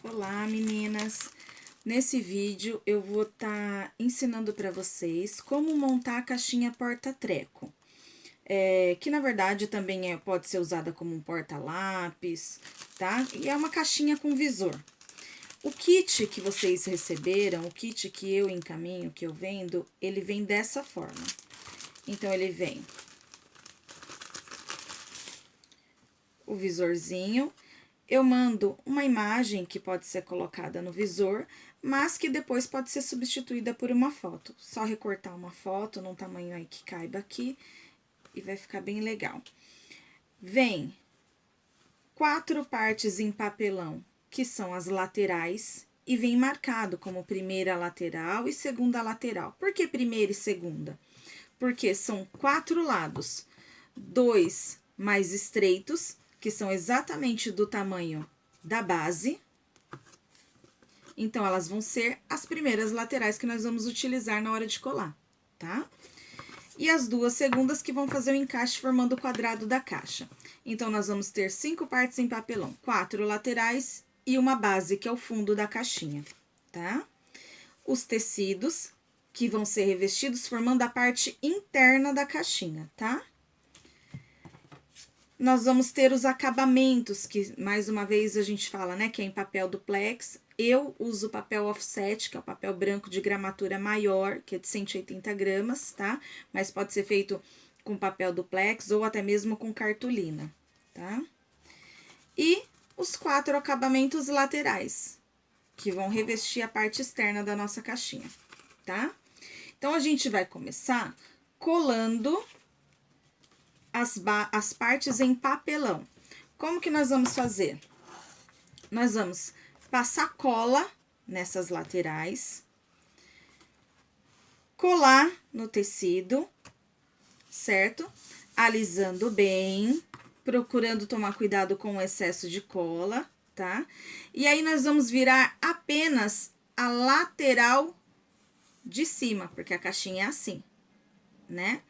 Olá, meninas! Nesse vídeo eu vou estar ensinando para vocês como montar a caixinha porta-treco, que na verdade também pode ser usada como um porta-lápis, tá? E é uma caixinha com visor. O kit que vocês receberam, o kit que eu encaminho, que eu vendo, ele vem dessa forma. Então, ele vem o visorzinho. Eu mando uma imagem que pode ser colocada no visor, mas que depois pode ser substituída por uma foto. Só recortar uma foto num tamanho aí que caiba aqui e vai ficar bem legal. Vem 4 partes em papelão, que são as laterais, e vem marcado como primeira lateral e segunda lateral. Por que primeira e segunda? Porque são 4 lados, 2 mais estreitos, que são exatamente do tamanho da base. Então, elas vão ser as primeiras laterais que nós vamos utilizar na hora de colar, tá? E as 2 segundas que vão fazer o encaixe formando o quadrado da caixa. Então, nós vamos ter 5 partes em papelão, 4 laterais e uma base, que é o fundo da caixinha, tá? Os tecidos, que vão ser revestidos formando a parte interna da caixinha, tá? Nós vamos ter os acabamentos, que mais uma vez a gente fala, né, que é em papel duplex. Eu uso papel offset, que é o papel branco de gramatura maior, que é de 180 gramas, tá? Mas pode ser feito com papel duplex ou até mesmo com cartolina, tá? E os 4 acabamentos laterais, que vão revestir a parte externa da nossa caixinha, tá? Então, a gente vai começar colando as partes em papelão. Como que nós vamos fazer? Nós vamos passar cola nessas laterais, colar no tecido, certo? Alisando bem, procurando tomar cuidado com o excesso de cola, tá? E aí, nós vamos virar apenas a lateral de cima, porque a caixinha é assim, né?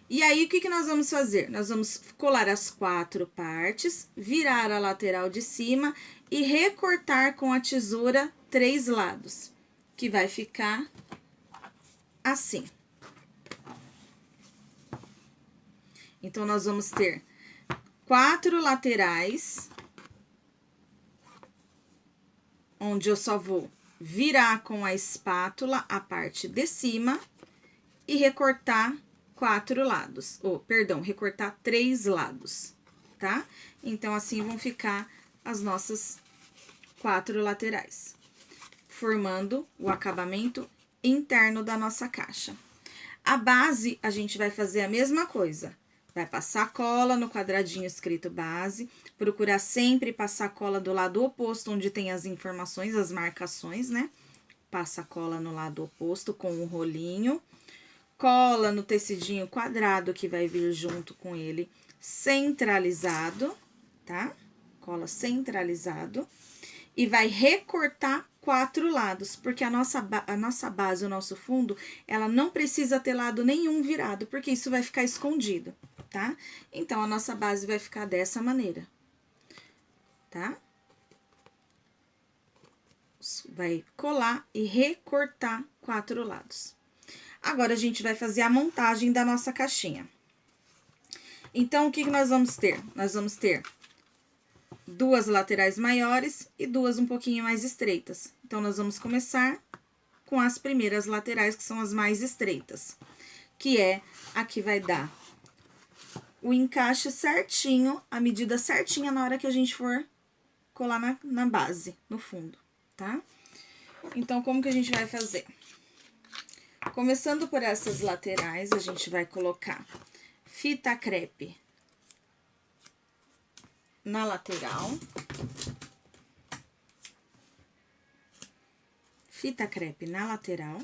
E aí, o que nós vamos fazer? Nós vamos colar as 4 partes, virar a lateral de cima e recortar com a tesoura 3 lados, que vai ficar assim. Então, nós vamos ter 4 laterais, onde eu só vou virar com a espátula a parte de cima e recortar 4 lados, recortar 3 lados, tá? Então, assim vão ficar as nossas 4 laterais, formando o acabamento interno da nossa caixa. A base, a gente vai fazer a mesma coisa. Vai passar cola no quadradinho escrito base, procurar sempre passar cola do lado oposto, onde tem as informações, as marcações, né? Passa cola no lado oposto com o rolinho. Cola no tecidinho quadrado que vai vir junto com ele, centralizado, tá? Cola centralizado. E vai recortar 4 lados, porque a nossa base, o nosso fundo, ela não precisa ter lado nenhum virado, porque isso vai ficar escondido, tá? Então, a nossa base vai ficar dessa maneira, tá? Vai colar e recortar 4 lados. Agora, a gente vai fazer a montagem da nossa caixinha. Então, o que nós vamos ter? Nós vamos ter 2 laterais maiores e 2 um pouquinho mais estreitas. Então, nós vamos começar com as primeiras laterais, que são as mais estreitas, que é a que vai dar o encaixe certinho, a medida certinha na hora que a gente for colar na base, no fundo, tá? Então, como que a gente vai fazer? Começando por essas laterais, a gente vai colocar fita crepe na lateral. Fita crepe na lateral.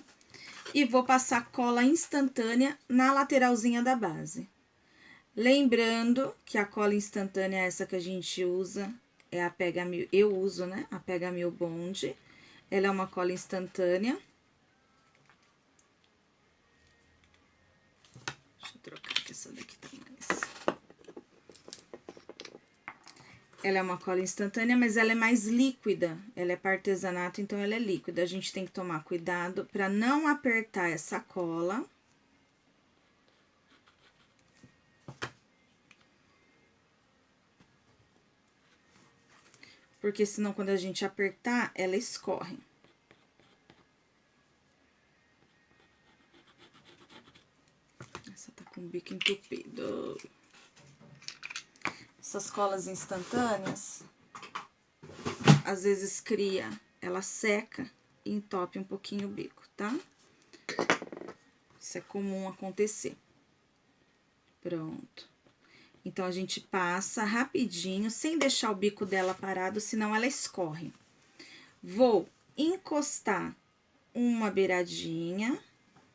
E vou passar cola instantânea na lateralzinha da base. Lembrando que a cola instantânea é essa que a gente usa, é a Pega Mil, eu uso, né? A Pega Mil Bond. Ela é uma cola instantânea. Deixa eu trocar, que essa daqui tá mais. Ela é uma cola instantânea, mas ela é mais líquida. Ela é para artesanato, então ela é líquida. A gente tem que tomar cuidado para não apertar essa cola. Porque senão, quando a gente apertar, ela escorre. Essa tá com o bico entupido. Essas colas instantâneas, às vezes ela seca e entope um pouquinho o bico, tá? Isso é comum acontecer. Pronto. Então, a gente passa rapidinho, sem deixar o bico dela parado, senão ela escorre. Vou encostar uma beiradinha,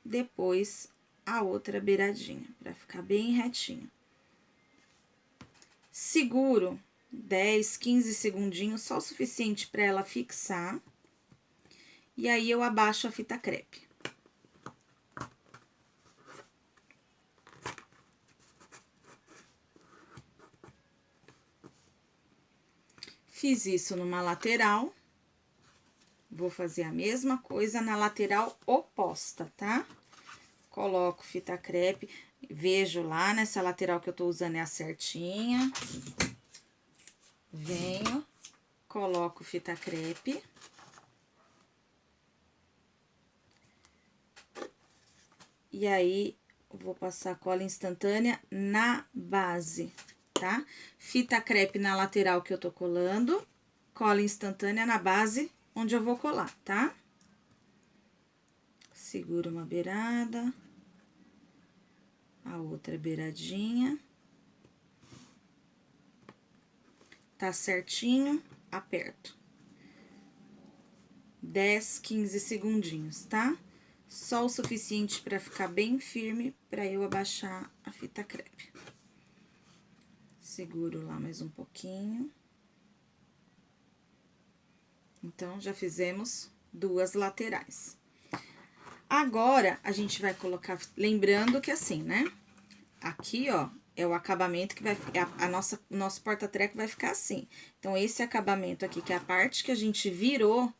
depois a outra beiradinha, pra ficar bem retinho. Seguro 10, 15 segundinhos, só o suficiente para ela fixar. E aí, eu abaixo a fita crepe. Fiz isso numa lateral. Vou fazer a mesma coisa na lateral oposta, tá? Coloco fita crepe, vejo lá nessa lateral que eu tô usando é a certinha. Venho, coloco fita crepe. E aí, vou passar cola instantânea na base, tá? Fita crepe na lateral que eu tô colando, cola instantânea na base onde eu vou colar, tá? Seguro uma beirada, a outra beiradinha. Tá certinho, aperto. 10, 15 segundinhos, tá? Só o suficiente para ficar bem firme para eu abaixar a fita crepe. Seguro lá mais um pouquinho. Então, já fizemos 2 laterais. Agora, a gente vai colocar, lembrando que assim, né? Aqui, ó, é o acabamento que vai, nosso porta-treco vai ficar assim. Então, esse acabamento aqui, que é a parte que a gente virou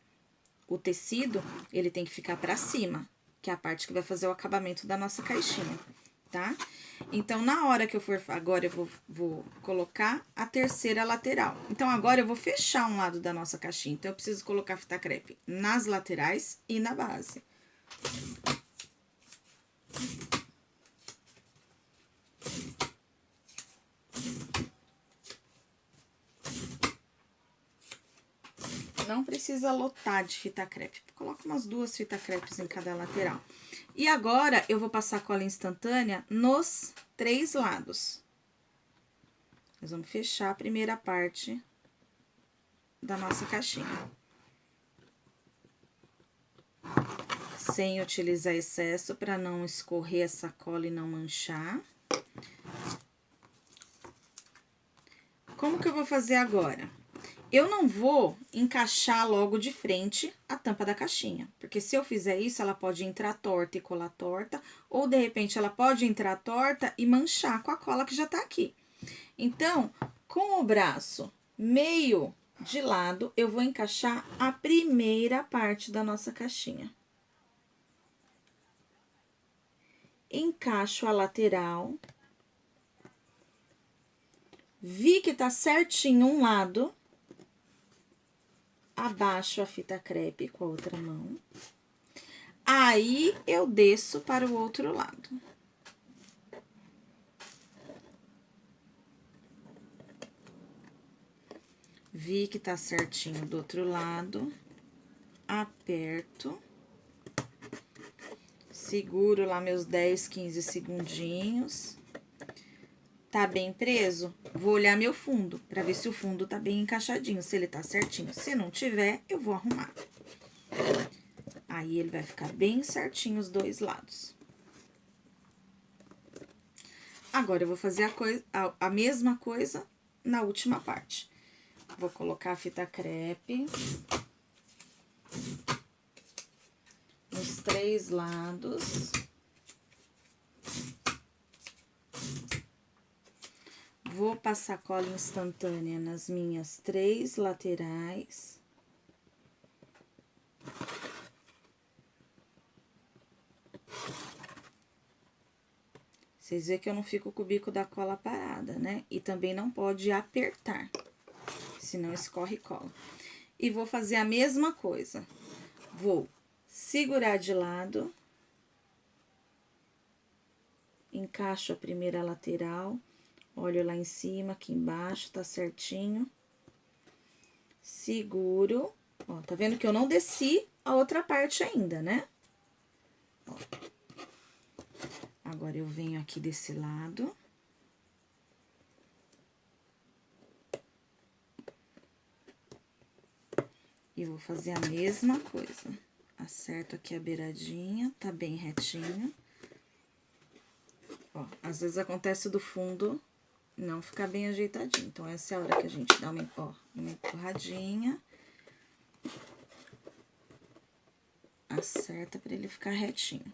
o tecido, ele tem que ficar pra cima, que é a parte que vai fazer o acabamento da nossa caixinha, tá? Então, na hora que eu for, agora eu vou colocar a terceira lateral. Então, agora eu vou fechar um lado da nossa caixinha. Então, eu preciso colocar fita crepe nas laterais e na base. Não precisa lotar de fita crepe. Coloca umas 2 fita crepes em cada lateral. E agora, eu vou passar cola instantânea nos 3 lados. Nós vamos fechar a primeira parte da nossa caixinha. Sem utilizar excesso, para não escorrer essa cola e não manchar. Como que eu vou fazer agora? Eu não vou encaixar logo de frente a tampa da caixinha, porque se eu fizer isso, ela pode entrar torta e colar torta, ou de repente ela pode entrar torta e manchar com a cola que já tá aqui. Então, com o braço meio de lado, eu vou encaixar a primeira parte da nossa caixinha. Encaixo a lateral. Vi que tá certinho um lado. Abaixo a fita crepe com a outra mão. Aí, eu desço para o outro lado. Vi que tá certinho do outro lado. Aperto. Seguro lá meus 10, 15 segundinhos. Tá bem preso? Vou olhar meu fundo, pra ver se o fundo tá bem encaixadinho, se ele tá certinho. Se não tiver, eu vou arrumar. Aí, ele vai ficar bem certinho os 2 lados. Agora, eu vou fazer a mesma coisa na última parte. Vou colocar a fita crepe nos 3 lados. Vou passar cola instantânea nas minhas 3 laterais. Vocês veem que eu não fico com o bico da cola parada, né? E também não pode apertar, senão escorre cola. E vou fazer a mesma coisa. Vou segurar de lado. Encaixo a primeira lateral. Olho lá em cima, aqui embaixo, tá certinho. Seguro. Ó, tá vendo que eu não desci a outra parte ainda, né? Ó. Agora, eu venho aqui desse lado. E vou fazer a mesma coisa. Acerto aqui a beiradinha, tá bem retinho. Ó, às vezes acontece do fundo não ficar bem ajeitadinho. Então, essa é a hora que a gente dá uma empurradinha. Acerta pra ele ficar retinho.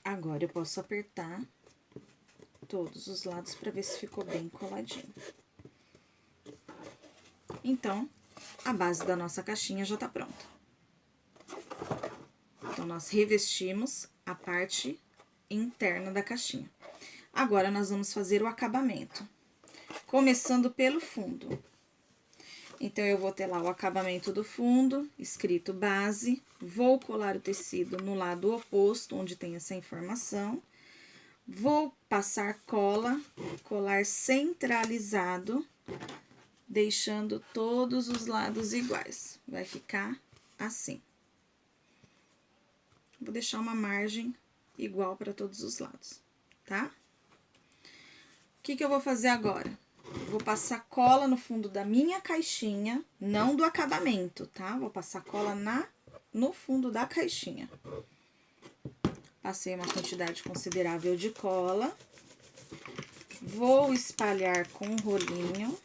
Agora, eu posso apertar todos os lados pra ver se ficou bem coladinho. Então, a base da nossa caixinha já tá pronta. Então, nós revestimos a parte interna da caixinha. Agora, nós vamos fazer o acabamento. Começando pelo fundo. Então, eu vou ter lá o acabamento do fundo, escrito base. Vou colar o tecido no lado oposto, onde tem essa informação. Vou passar cola, colar centralizado, deixando todos os lados iguais. Vai ficar assim. Vou deixar uma margem igual para todos os lados, tá? O que eu vou fazer agora? Vou passar cola no fundo da minha caixinha, não do acabamento, tá? Vou passar cola no fundo da caixinha. Passei uma quantidade considerável de cola. Vou espalhar com um rolinho.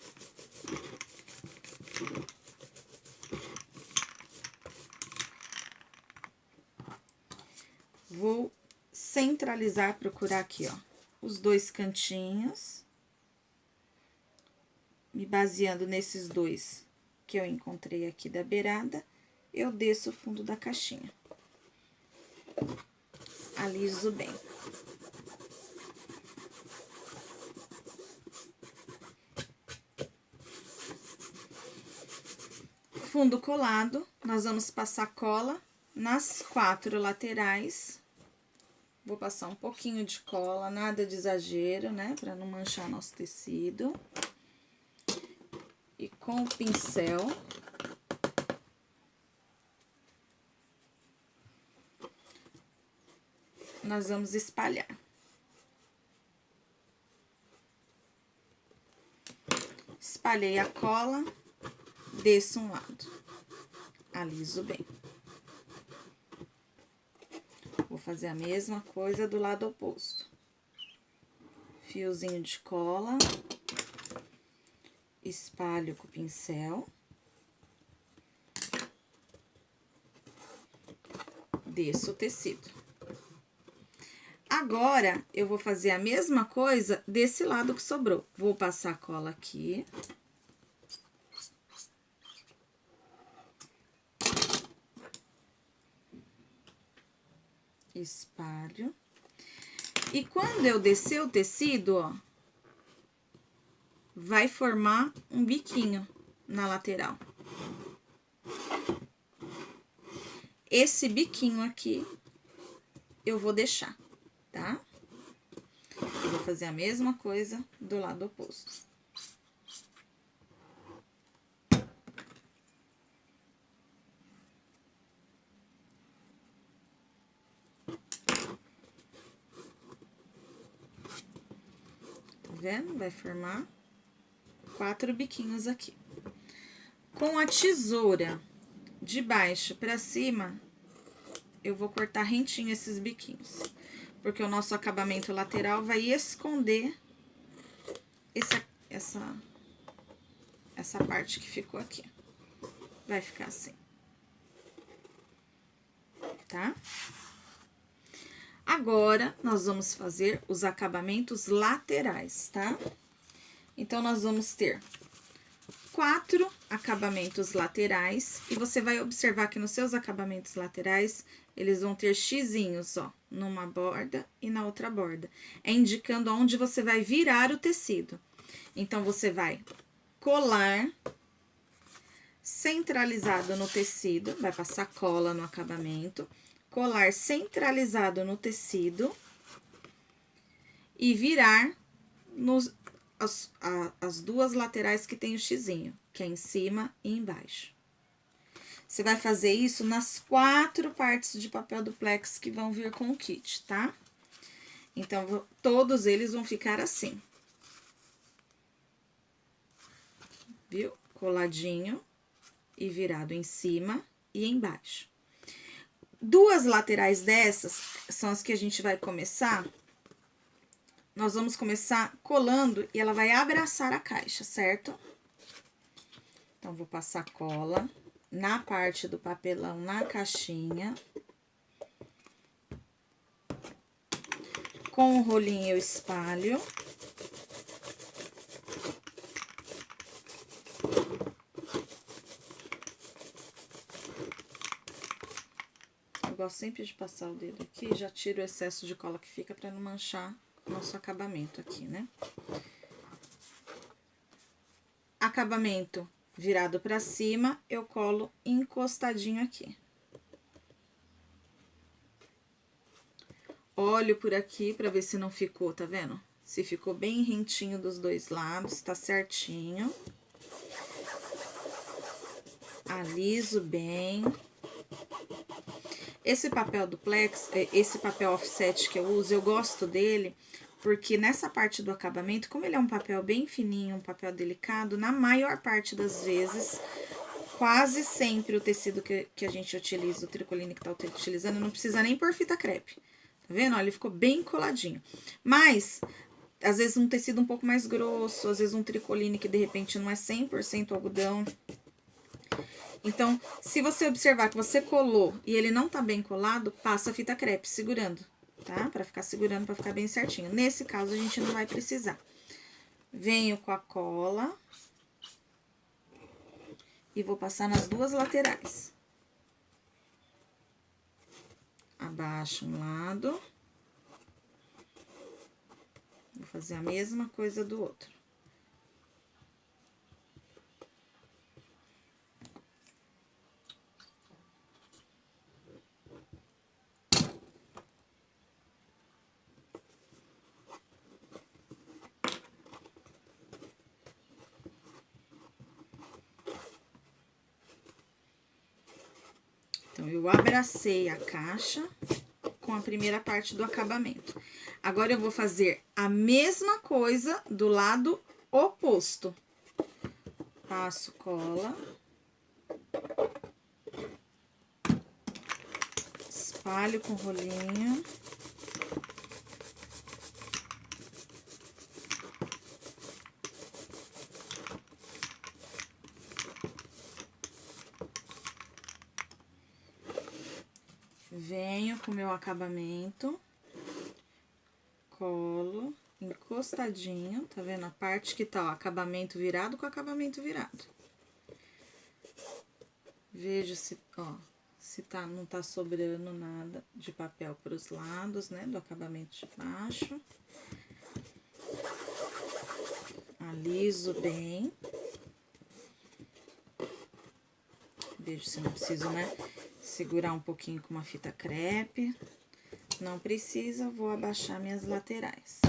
Vou centralizar, procurar aqui, ó, os dois cantinhos. Me baseando nesses dois que eu encontrei aqui da beirada, eu desço o fundo da caixinha. Aliso bem. Fundo colado, nós vamos passar cola nas 4 laterais. Vou passar um pouquinho de cola, nada de exagero, né? Pra não manchar nosso tecido. E com o pincel, nós vamos espalhar. Espalhei a cola, desço um lado, aliso bem. Vou fazer a mesma coisa do lado oposto. Fiozinho de cola, espalho com o pincel, desço o tecido. Agora, eu vou fazer a mesma coisa desse lado que sobrou. Vou passar a cola aqui. Espalho. E quando eu descer o tecido, ó, vai formar um biquinho na lateral. Esse biquinho aqui, eu vou deixar, tá? Eu vou fazer a mesma coisa do lado oposto. Tá vendo? Vai formar 4 biquinhos aqui. Com a tesoura de baixo pra cima, eu vou cortar rentinho esses biquinhos. Porque o nosso acabamento lateral vai esconder essa parte que ficou aqui. Vai ficar assim. Tá? Agora, nós vamos fazer os acabamentos laterais, tá? Então, nós vamos ter 4 acabamentos laterais, e você vai observar que nos seus acabamentos laterais, eles vão ter xizinhos, ó, numa borda e na outra borda. É indicando aonde você vai virar o tecido. Então, você vai colar centralizado no tecido, vai passar cola no acabamento, colar centralizado no tecido e virar as duas laterais que tem o xizinho, que é em cima e embaixo. Você vai fazer isso nas 4 partes de papel duplex que vão vir com o kit, tá? Então, todos eles vão ficar assim. Viu? Coladinho e virado em cima e embaixo. 2 laterais dessas são as que a gente vai começar. Nós vamos começar colando e ela vai abraçar a caixa, certo? Então, vou passar cola na parte do papelão, na caixinha. Com o rolinho eu espalho. Eu gosto sempre de passar o dedo aqui, já tiro o excesso de cola que fica para não manchar nosso acabamento aqui, né? Acabamento virado para cima, eu colo encostadinho aqui. Olho por aqui para ver se não ficou, tá vendo? Se ficou bem rentinho dos dois lados, tá certinho. Aliso bem. Esse papel duplex, esse papel offset que eu uso, eu gosto dele porque nessa parte do acabamento, como ele é um papel bem fininho, um papel delicado, na maior parte das vezes, quase sempre o tecido que a gente utiliza, o tricoline que tá utilizando, não precisa nem pôr fita crepe. Tá vendo? Ó, ele ficou bem coladinho. Mas, às vezes um tecido um pouco mais grosso, às vezes um tricoline que de repente não é 100% algodão. Então, se você observar que você colou e ele não tá bem colado, passa a fita crepe segurando, tá? Pra ficar segurando, pra ficar bem certinho. Nesse caso, a gente não vai precisar. Venho com a cola e vou passar nas 2 laterais. Abaixo um lado. Vou fazer a mesma coisa do outro. Então, eu abracei a caixa com a primeira parte do acabamento. Agora, eu vou fazer a mesma coisa do lado oposto. Passo cola. Espalho com rolinho. Venho com o meu acabamento, colo, encostadinho, tá vendo? A parte que tá, ó, acabamento virado com acabamento virado. Vejo se, ó, se tá, não tá sobrando nada de papel pros lados, né, do acabamento de baixo. Aliso bem. Vejo se não preciso, né, segurar um pouquinho com uma fita crepe. Não precisa, vou abaixar minhas laterais.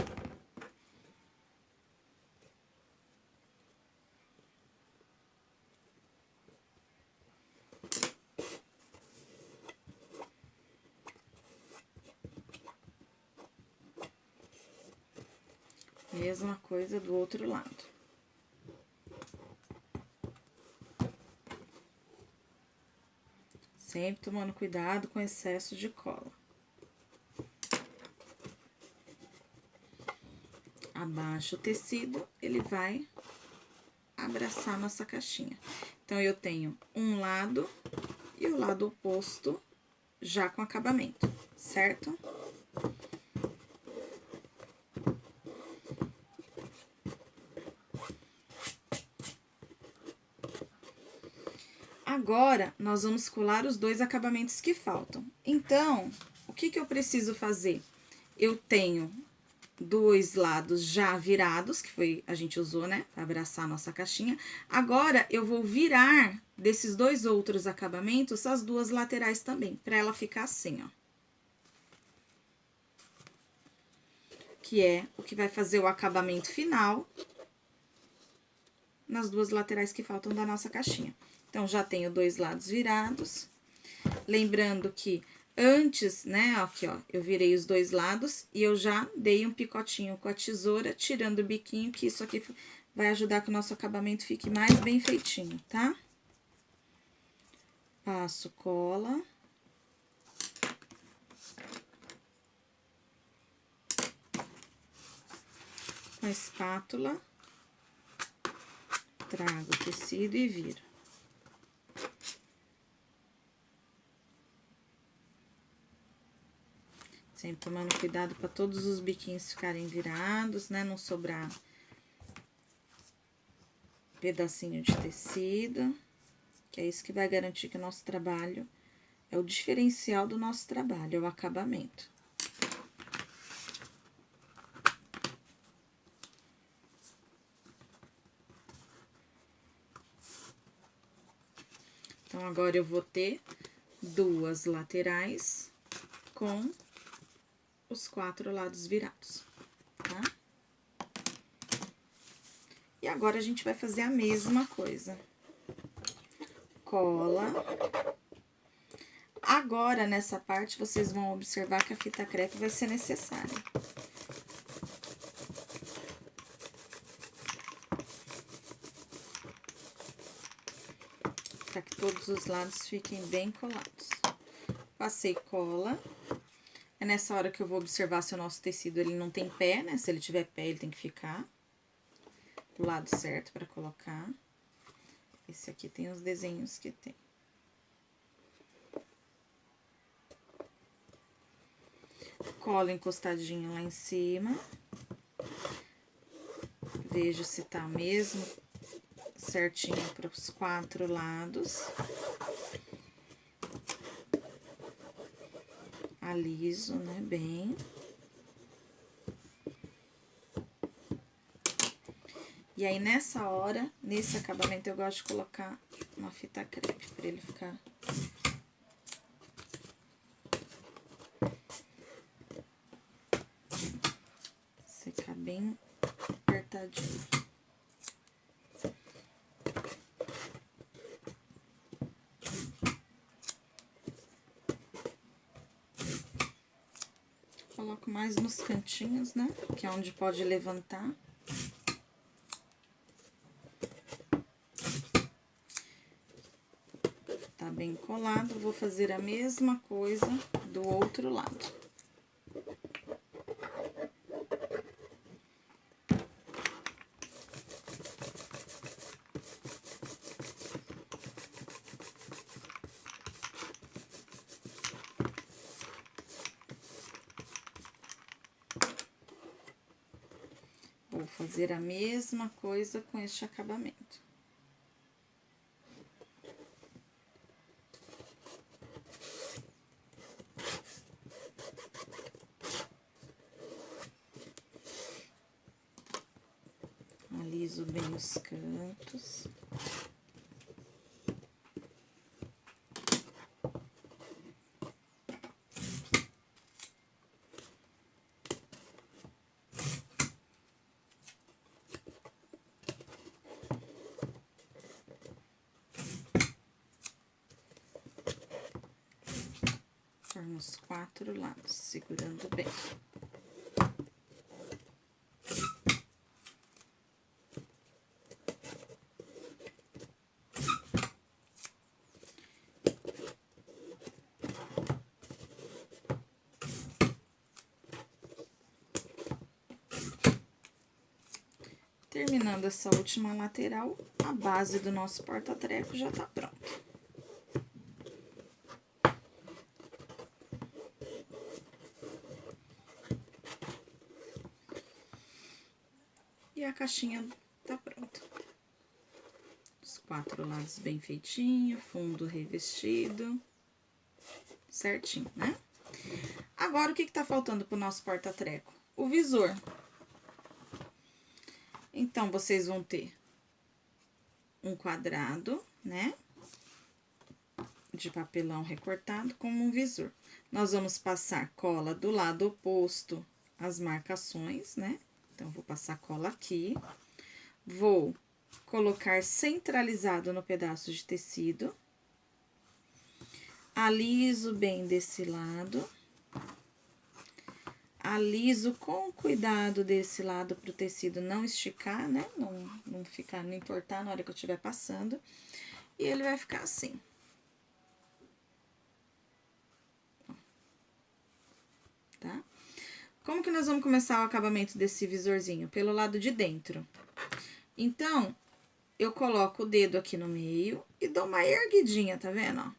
Mesma coisa do outro lado. Sempre tomando cuidado com excesso de cola. Abaixa o tecido, ele vai abraçar nossa caixinha. Então, eu tenho um lado e o lado oposto já com acabamento, certo? Agora, nós vamos colar os dois acabamentos que faltam. Então, o que que eu preciso fazer? Eu tenho dois lados já virados, que foi, a gente usou, né, para abraçar a nossa caixinha. Agora, eu vou virar desses dois outros acabamentos as duas laterais também, para ela ficar assim, ó. Que é o que vai fazer o acabamento final nas duas laterais que faltam da nossa caixinha. Então, já tenho dois lados virados. Lembrando que antes, né, aqui, ó, eu virei os dois lados e eu já dei um picotinho com a tesoura, tirando o biquinho, que isso aqui vai ajudar que o nosso acabamento fique mais bem feitinho, tá? Passo cola. Com a espátula. Trago o tecido e viro. Sempre tomando cuidado para todos os biquinhos ficarem virados, né? Não sobrar pedacinho de tecido. Que é isso que vai garantir que o nosso trabalho é o diferencial do nosso trabalho, é o acabamento. Então, agora eu vou ter duas laterais com os 4 lados virados, tá? E agora, a gente vai fazer a mesma coisa. Cola. Agora, nessa parte, vocês vão observar que a fita crepe vai ser necessária. Para que todos os lados fiquem bem colados. Passei cola. É nessa hora que eu vou observar se o nosso tecido ele não tem pé, né? Se ele tiver pé, ele tem que ficar do lado certo para colocar. Esse aqui tem os desenhos que tem. Colo encostadinho lá em cima. Vejo se tá mesmo certinho para os 4 lados. Aliso, né, bem. E aí, nessa hora, nesse acabamento, eu gosto de colocar uma fita crepe, pra ele ficar... Secar bem apertadinho. Coloco mais nos cantinhos, né? Que é onde pode levantar. Tá bem colado, vou fazer a mesma coisa do outro lado. Vou fazer a mesma coisa com este acabamento. Aliso bem os cantos. Formo os 4 lados, segurando bem. Terminando essa última lateral, a base do nosso porta-treco já tá pronta. E a caixinha tá pronta. Os 4 lados bem feitinho, fundo revestido, certinho, né? Agora, o que tá faltando pro nosso porta-treco? O visor. Então, vocês vão ter um quadrado, né? De papelão recortado como um visor. Nós vamos passar cola do lado oposto às marcações, né? Então, vou passar cola aqui. Vou colocar centralizado no pedaço de tecido. Aliso bem desse lado. Aliso com cuidado desse lado para o tecido não esticar, né? Não ficar, não entortar na hora que eu estiver passando. E ele vai ficar assim. Tá? Como que nós vamos começar o acabamento desse visorzinho? Pelo lado de dentro. Então, eu coloco o dedo aqui no meio e dou uma erguidinha, tá vendo, ó?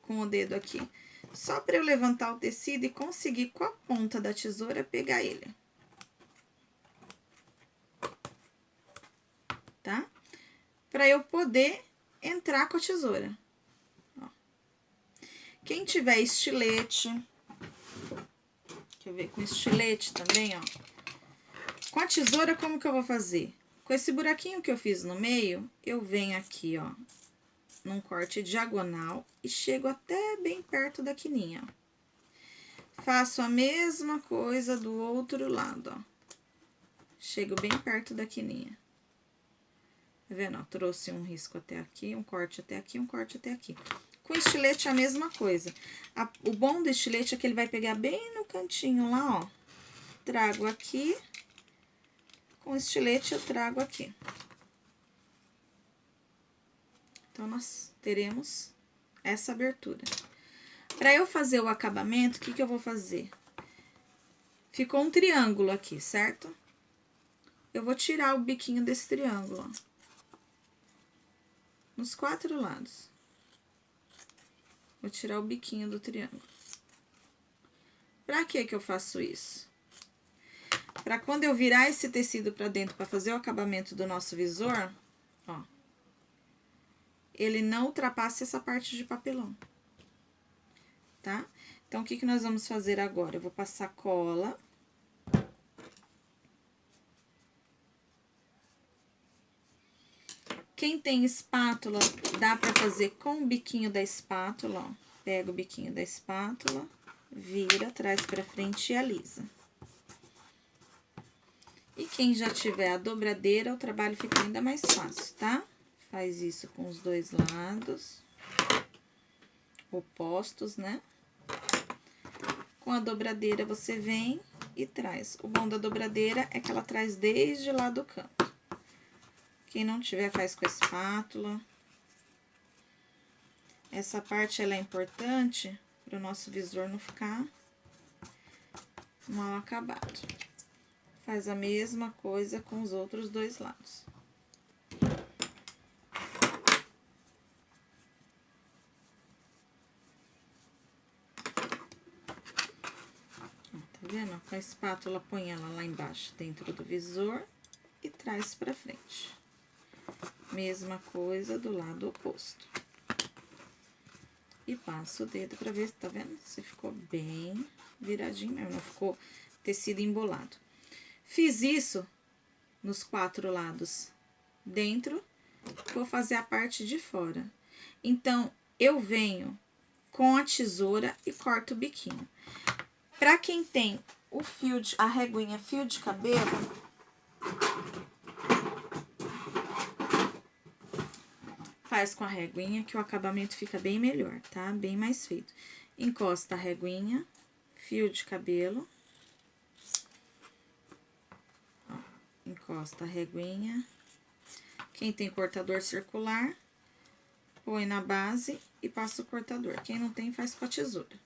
Com o dedo aqui. Só para eu levantar o tecido e conseguir, com a ponta da tesoura, pegar ele. Tá? Para eu poder entrar com a tesoura. Ó. Quem tiver estilete, quer ver, com estilete também, ó. Com a tesoura, como que eu vou fazer? Com esse buraquinho que eu fiz no meio, eu venho aqui, ó, num corte diagonal e chego até bem perto da quininha, ó. Faço a mesma coisa do outro lado, ó. Chego bem perto da quininha. Tá vendo, ó? Trouxe um risco até aqui, um corte até aqui, um corte até aqui. Com estilete, a mesma coisa. O bom do estilete é que ele vai pegar bem no cantinho lá, ó. Trago aqui. Com estilete, eu trago aqui. Então, nós teremos essa abertura. Para eu fazer o acabamento, o que eu vou fazer? Ficou um triângulo aqui, certo? Eu vou tirar o biquinho desse triângulo, ó. Nos 4 lados. Vou tirar o biquinho do triângulo. Pra que eu faço isso? Pra quando eu virar esse tecido pra dentro pra fazer o acabamento do nosso visor, ó, ele não ultrapasse essa parte de papelão, tá? Então, o que nós vamos fazer agora? Eu vou passar cola. Quem tem espátula, dá pra fazer com o biquinho da espátula, ó. Pega o biquinho da espátula, vira, traz pra frente e alisa. E quem já tiver a dobradeira, o trabalho fica ainda mais fácil, tá? Faz isso com os 2 lados, opostos, né? Com a dobradeira, você vem e traz. O bom da dobradeira é que ela traz desde lá do canto. Quem não tiver, faz com a espátula. Essa parte, ela é importante para o nosso visor não ficar mal acabado. Faz a mesma coisa com os outros 2 lados. Tá vendo? Com a espátula, põe ela lá embaixo, dentro do visor, e traz pra frente. Mesma coisa do lado oposto. E passo o dedo pra ver, tá vendo? Se ficou bem viradinho mesmo, não ficou tecido embolado. Fiz isso nos 4 lados dentro, vou fazer a parte de fora. Então, eu venho com a tesoura e corto o biquinho. Pra quem tem o fio de, a reguinha fio de cabelo, faz com a reguinha que o acabamento fica bem melhor, tá? Bem mais feito. Encosta a reguinha, fio de cabelo. Ó, encosta a reguinha. Quem tem cortador circular, põe na base e passa o cortador. Quem não tem, faz com a tesoura.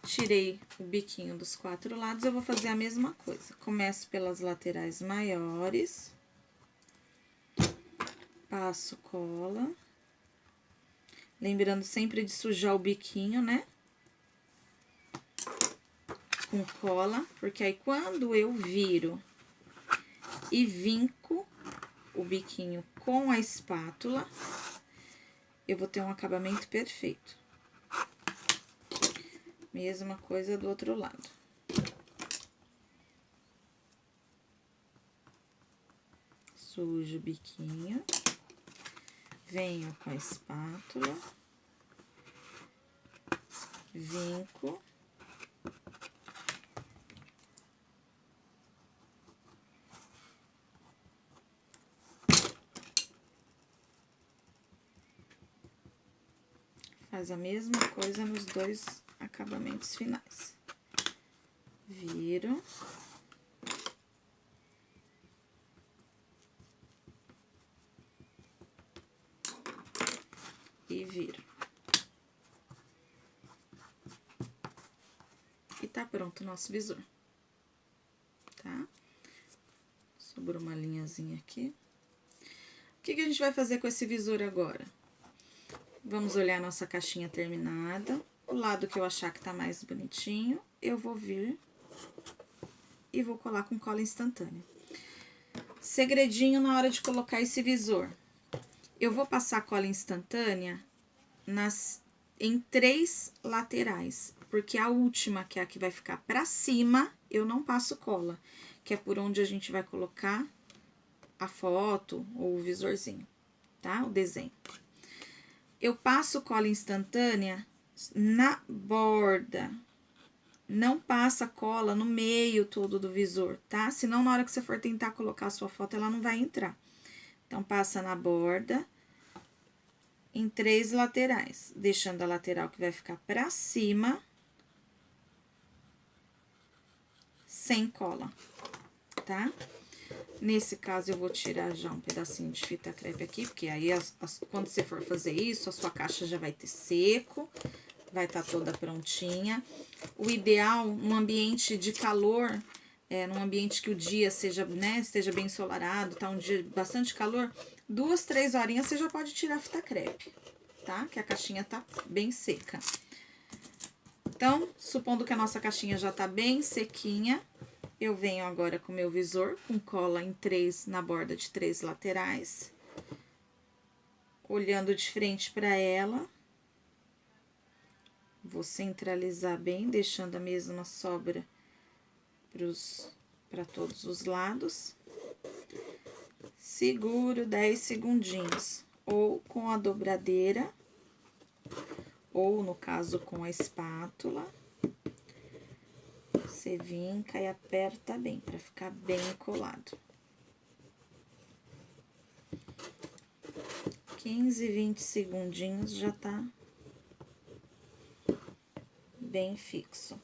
Tirei o biquinho dos 4 lados, eu vou fazer a mesma coisa. Começo pelas laterais maiores. Passo cola. Lembrando sempre de sujar o biquinho, né? Com cola, porque aí quando eu viro e vinco o biquinho com a espátula, eu vou ter um acabamento perfeito. Mesma coisa do outro lado. Sujo o biquinho. Venho com a espátula. Vinco. Faz a mesma coisa nos dois acabamentos finais. Viro. E viro. E tá pronto o nosso visor, tá? Sobrou uma linhazinha aqui. O que a gente vai fazer com esse visor agora? Vamos olhar a nossa caixinha terminada. O lado que eu achar que tá mais bonitinho, eu vou vir e vou colar com cola instantânea. Segredinho na hora de colocar esse visor. Eu vou passar cola instantânea em 3 laterais, porque a última, que é a que vai ficar pra cima, eu não passo cola, que é por onde a gente vai colocar a foto ou o visorzinho, tá? O desenho. Eu passo cola instantânea na borda, não passa cola no meio todo do visor, tá? Senão, na hora que você for tentar colocar a sua foto, ela não vai entrar. Então, passa na borda, em 3 laterais, deixando a lateral que vai ficar pra cima, sem cola, tá? Nesse caso, eu vou tirar já um pedacinho de fita crepe aqui, porque aí, quando você for fazer isso, a sua caixa já vai ter seco, vai estar toda prontinha. O ideal, num ambiente de calor, num ambiente que o dia seja, né, esteja bem ensolarado, tá um dia de bastante calor, 2, 3 horinhas você já pode tirar a fita crepe, tá? Que a caixinha tá bem seca. Então, supondo que a nossa caixinha já tá bem sequinha, eu venho agora com o meu visor, com cola na borda de 3 laterais, olhando de frente para ela. Vou centralizar bem, deixando a mesma sobra para todos os lados. Seguro 10 segundinhos, ou com a dobradeira, ou no caso com a espátula. Você vinca e aperta bem, para ficar bem colado. 15, 20 segundinhos já tá bem fixo.